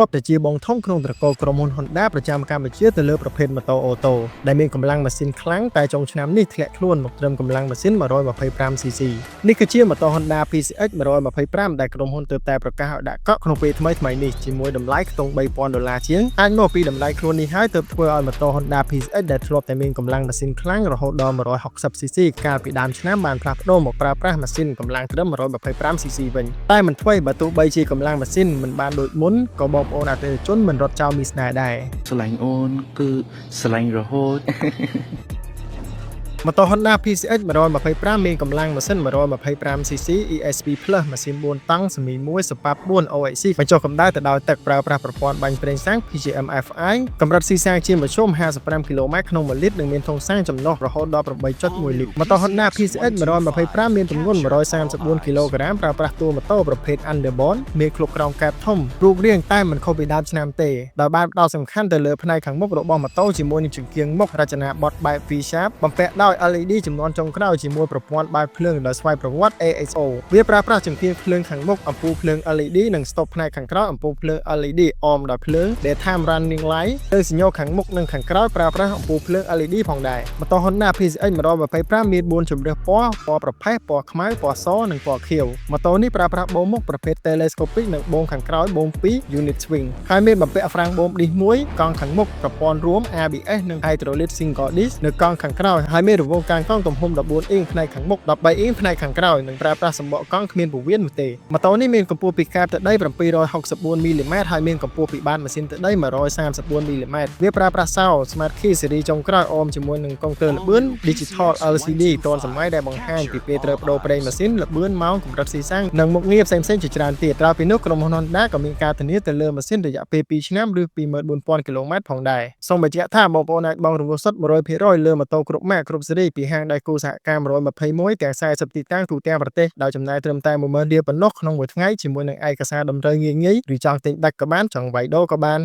บแต่ជាបងធំក្នុងត្រកូលក្រុមហ៊ុន Honda ប្រចាំកម្ពុជាទៅលើប្រភេទម៉ូតូអូតូដែលមានកម្លាំងម៉ាស៊ីនខ្លាំងតែចុងឆ្នាំនេះធ្លាក់ខ្លួនមកត្រឹមកម្លាំងម៉ាស៊ីន 125cc នេះគឺជាម៉ូតូ Honda PCX 125ដែលក្រុមហ៊ុនទើបតែប្រកាសឲ្យដាក់កក់ក្នុងពេលថ្មីៗនេះជាមួយតម្លៃខ្ទង់ $3,000 ជាងអាចមកពីតម្លៃខ្លួននេះហើយទើបធ្វើឲ្យម៉ូតូ Honda PCX ដែលធ្លាប់តែមានកម្លាំងម៉ាស៊ីនខ្លាំងរហូតដល់ 160cc កាលពីដើមឆ្នាំបានផ្លាស់ប្ដូរមកប្រើប្រាស់ម៉ាស៊ីនកម្លាំងត្រឹម 125cc វិញតែមិនថ្មីបើទោះបីជាកម្លាំងម៉ាស៊ីនមិនបានដូចមុនក៏បងប្អូនអតិថិជនមិនរត់ចោលមីស្នេហ៍ដែរស្រឡាញ់អូនគឺស្រឡាញ់រហូតម៉ូតូ Honda PCX 125មានកម្លាំងម៉ាស៊ីន 125cc ESP Plus ម៉ាស៊ីន4តង់សេមី1 Spark 4 OXC បញ្ចុះកម្ដៅទៅដោយទឹកប្រើប្រាស់ប្រព័ន្ធបាញ់ប្រេងសាំង PGM FI កម្រិតស៊ីសាំងជាមធ្យម 55 គីឡូម៉ែត្រក្នុង1លីត្រនិងមានធុងសាំងចំណុះរហូតដល់ 8.1 លីត្រម៉ូតូ Honda PCX 125មានទម្ងន់ 134 គីឡូក្រាមប្រើប្រាស់តួម៉ូតូប្រភេទ Underbone មានឃ្លុបក្រោមកែបធំរូបរាងតែមិនខុសពីដើមឆ្នាំទេដោយបានផ្ដោតសំខាន់ទៅលើផ្នែកខាងមុខរបស់ម៉ូតូជាមួយនឹងជង្គៀងមុខរចនាបថបែប V-shape បំពាក់ដោយLED ចំនួនចុងក្រោយជាមួយប្រព័ន្ធបើកភ្លើងដោយស្វ័យប្រវត្តិ AXO វាប្រើប្រាស់ចង្កៀងភ្លើងខាងមុខអំពូលភ្លើង LED និងស្តុបផ្នែកខាងក្រោយអំពូលភ្លើង LED អមដោយភ្លើង Daytime Running Light លើសញ្ញោខាងមុខនិងខាងក្រោយប្រើប្រាស់អំពូលភ្លើង LED ផងដែរម៉ូតូ Honda PCX 125មាន4ជម្រើសពណ៌ប្រផេះពណ៌ខ្មៅពណ៌សនិងពណ៌ខៀវម៉ូតូនេះប្រើប្រាស់បូមមុខប្រភេទ Telescopic និងបូមខាងក្រោយបូម2 Unit Swing ហើយមានបំពាក់ហ្វ្រាំងបូម Disc 1កង់ខាងមុខប្រព័ន្ធរួម ABS និង Hydraulic Single Disc នៅកង់ខាងក្រោយហើយមានរង្វង់កង់ទំហំ14អ៊ីងផ្នែកខាងមុខ13អ៊ីងផ្នែកខាងក្រោយនិងប្រើប្រាស់សំបកកង់គ្មានពោះវៀននោះទេម៉ូតូនេះមានកម្ពស់ពីកាបទៅដី764មីលីម៉ែត្រហើយមានកម្ពស់ពីបាតម៉ាស៊ីនទៅដី134មីលីម៉ែត្រវាប្រើប្រាស់សោ Smart Key ស៊េរីចុងក្រោយអមជាមួយនឹងកុងទ័រល្បឿន Digital LCD ទាន់សម័យដែលបង្ហាញពីពេលត្រូវប្ដូរប្រេងម៉ាស៊ីនល្បឿនម៉ោងកម្រិតស៊ីសាំងនិងមុខងារផ្សេងៗជាច្រើនទៀតក្រៅពីនោះក្រុមហ៊ុន Honda ក៏មានការធានាទៅលើម៉ាស៊ីនរយៈពេល2ឆ្នាំឬ 24,000 គីឡូម៉ែត្រផងដែរសូមបញ្ជាក់ថាបងប្អូនអាចបង់រង្វាស់សុទ្ធ 100% លើម៉ូតូគ្រប់ម៉ាកគ្រប់ស៊េរីពីហាងដៃគូសហការ121ទាំង40ទីតាំងទូទាំងប្រទេសដោយចំណាយត្រឹមតែ $10,000 ប៉ុណ្ណោះក្នុងមួយថ្ងៃជាមួយនឹងឯកសារតម្រូវងាយៗឬចង់ទិញដាច់ក៏បានចង់វាយដូរក៏បាន